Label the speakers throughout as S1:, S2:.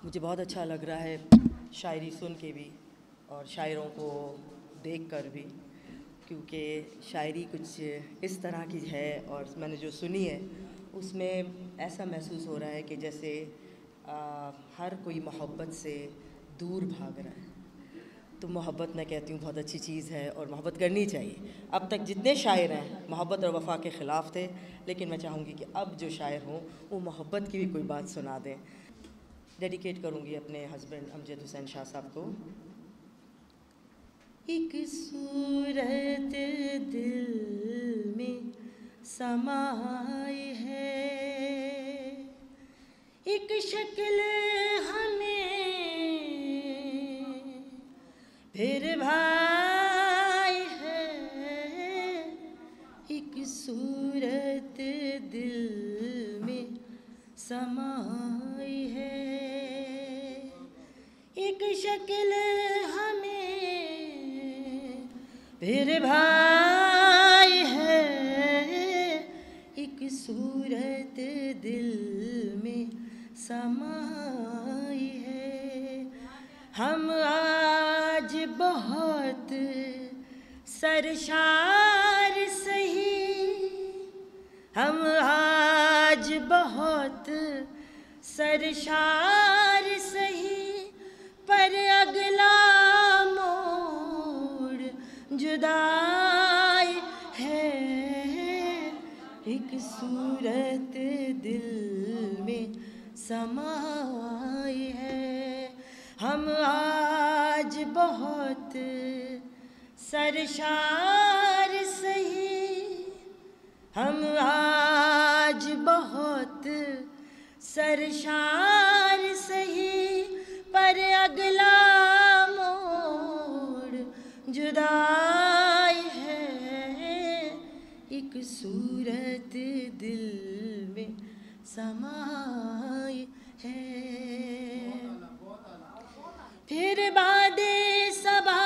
S1: मुझे बहुत अच्छा लग रहा है शायरी सुन के भी और शायरों को देख कर भी, क्योंकि शायरी कुछ इस तरह की है और मैंने जो सुनी है उसमें ऐसा महसूस हो रहा है कि जैसे हर कोई मोहब्बत से दूर भाग रहा है। तो मोहब्बत मैं कहती हूँ बहुत अच्छी चीज़ है और मोहब्बत करनी चाहिए। अब तक जितने शायर हैं मोहब्बत और वफ़ा के ख़िलाफ़ थे, लेकिन मैं चाहूँगी कि अब जो शायर हों वो मोहब्बत की भी कोई बात सुना दें। डेडिकेट करूँगी अपने हस्बैंड अमजद हुसैन शाह साहब को। एक सूरत दिल में समाई है, एक शक्ल हमें फिर भाई है, एक सूरत दिल में समाई है, एक शक्ल हमें फिर भाई है, एक सूरत दिल में समाई है। हम आज बहुत सरशार सही, हम आज बहुत सरशार सही, पर अगला मोड़ जुदाई है, एक सूरत दिल में समाई है। हम आज बहुत सरशार सही, हम आज बहुत सरशार सही, पर अगला मोड़ जुदाई है, एक सूरत दिल में समाई है। फिर बादे सबा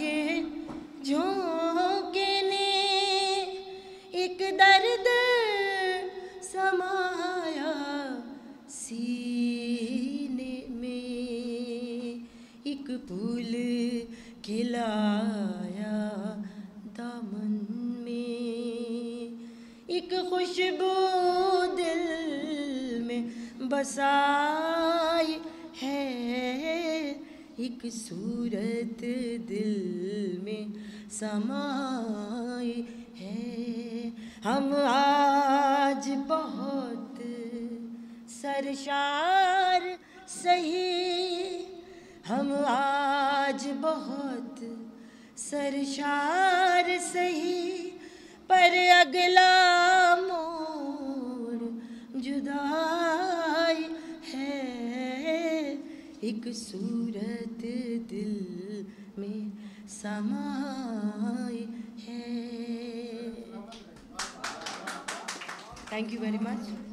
S1: के झोंके ने एक दर्द समाया सीने में, एक फूल खिलाया दामन में, एक खुशबू दिल में बसाई है, एक सूरत दिल में समाई है। हम आज बहुत सरशार सही, हम आज बहुत सरशार सही, पर अगला मोड़ जुदाई है, एक सूरत दिल में समाई है। Thank you very much.